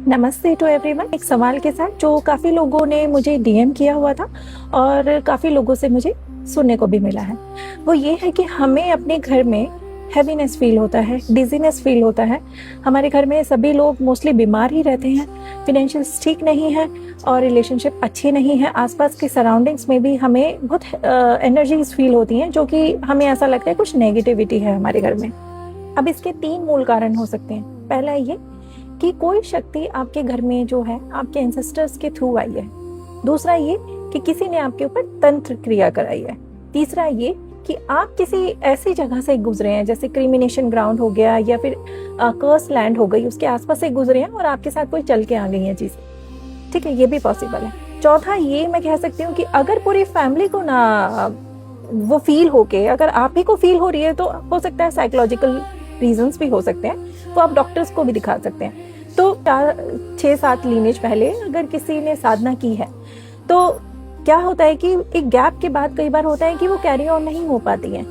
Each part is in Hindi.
नमस्ते टू एवरीवन। एक सवाल के साथ जो काफ़ी लोगों ने मुझे डीएम किया हुआ था और काफ़ी लोगों से मुझे सुनने को भी मिला है, वो ये है कि हमें अपने घर में हैवीनेस फील होता है, डिजीनेस फील होता है। हमारे घर में सभी लोग मोस्टली बीमार ही रहते हैं, फिनेंशियल्स ठीक नहीं है और रिलेशनशिप अच्छी नहीं है। आसपास के सराउंडिंग्स में भी हमें बहुत एनर्जीज फील होती हैं, जो कि हमें ऐसा लगता है कुछ नेगेटिविटी है हमारे घर में। अब इसके 3 मूल कारण हो सकते हैं। पहला ये कि कोई शक्ति आपके घर में जो है आपके एंसेस्टर्स के थ्रू आई है। दूसरा ये कि किसी ने आपके ऊपर तंत्र क्रिया कराई है। तीसरा ये कि आप किसी ऐसी जगह से गुजरे हैं, जैसे क्रिमिनेशन ग्राउंड हो गया या फिर कर्स लैंड हो गई, उसके आसपास से गुजरे हैं और आपके साथ कोई चल के आ गई है चीज़ें। ठीक है, ये भी पॉसिबल है। चौथा ये मैं कह सकती हूँ कि अगर पूरी फैमिली को ना वो फील होके, अगर आप ही को फील हो रही है, तो हो सकता है साइकोलॉजिकल रीजंस भी हो सकते हैं, तो आप डॉक्टर्स को भी दिखा सकते हैं। तो 6-7 लीनेज पहले अगर किसी ने साधना की है, तो क्या होता है कि एक गैप के बाद कई बार होता है कि वो कैरी ऑन नहीं हो पाती है,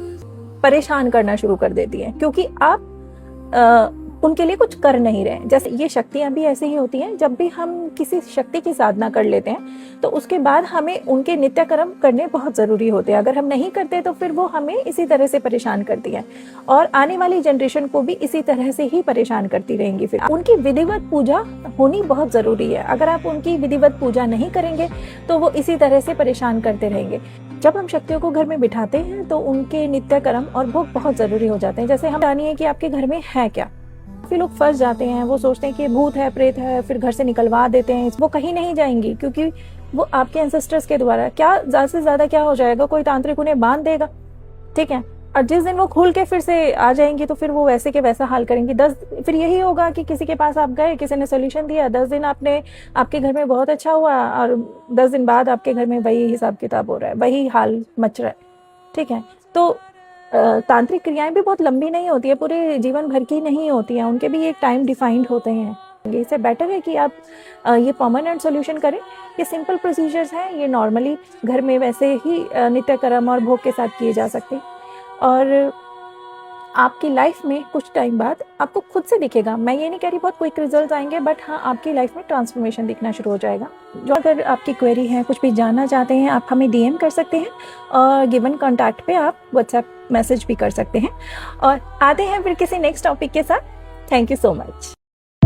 परेशान करना शुरू कर देती है, क्योंकि आप उनके लिए कुछ कर नहीं रहे। जैसे ये शक्तियां भी ऐसी ही होती हैं, जब भी हम किसी शक्ति की साधना कर लेते हैं तो उसके बाद हमें उनके नित्य कर्म करने बहुत ज़रूरी होते हैं। अगर हम नहीं करते तो फिर वो हमें इसी तरह से परेशान करती है और आने वाली जनरेशन को भी इसी तरह से ही परेशान करती रहेंगी। फिर उनकी विधिवत पूजा होनी बहुत ज़रूरी है। अगर आप उनकी विधिवत पूजा नहीं करेंगे तो वो इसी तरह से परेशान करते रहेंगे। जब हम शक्तियों को घर में बिठाते हैं तो उनके नित्य कर्म और भोग बहुत ज़रूरी हो जाते हैं। जैसे हम जानिए कि आपके घर में है क्या। काफी लोग फंस जाते हैं, वो सोचते हैं कि भूत है, प्रेत है, फिर घर से निकलवा देते हैं। वो कहीं नहीं जाएंगी, क्योंकि वो आपके एंसेस्टर्स के द्वारा क्या ज्यादा से ज्यादा क्या हो जाएगा, कोई तांत्रिक उन्हें बांध देगा। ठीक है, और जिस दिन वो खुल के फिर से आ जाएंगी तो फिर वो वैसे के वैसा हाल करेंगी। फिर यही होगा कि किसी के पास आप गए, किसी ने सोल्यूशन दिया, 10 दिन आपके घर में बहुत अच्छा हुआ और 10 दिन बाद आपके घर में वही हिसाब किताब हो रहा है, वही हाल मच रहा है। ठीक है, तो तांत्रिक क्रियाएं भी बहुत लंबी नहीं होती है, पूरे जीवन भर की नहीं होती हैं, उनके भी एक टाइम डिफाइंड होते हैं। इससे बेटर है कि आप ये परमानेंट सॉल्यूशन करें। ये सिंपल प्रोसीजर्स हैं, ये नॉर्मली घर में वैसे ही नित्य कर्म और भोग के साथ किए जा सकते हैं और आपकी लाइफ में कुछ टाइम बाद आपको खुद से दिखेगा। मैं ये नहीं कह रही बहुत क्विक रिजल्ट आएंगे, बट हाँ, आपकी लाइफ में ट्रांसफॉर्मेशन दिखना शुरू हो जाएगा। जो अगर आपकी क्वेरी है, कुछ भी जानना चाहते हैं, आप हमें डीएम कर सकते हैं और गिवन कॉन्टैक्ट पे आप व्हाट्सएप मैसेज भी कर सकते हैं। और आते हैं फिर किसी नेक्स्ट टॉपिक के साथ। Thank you so much.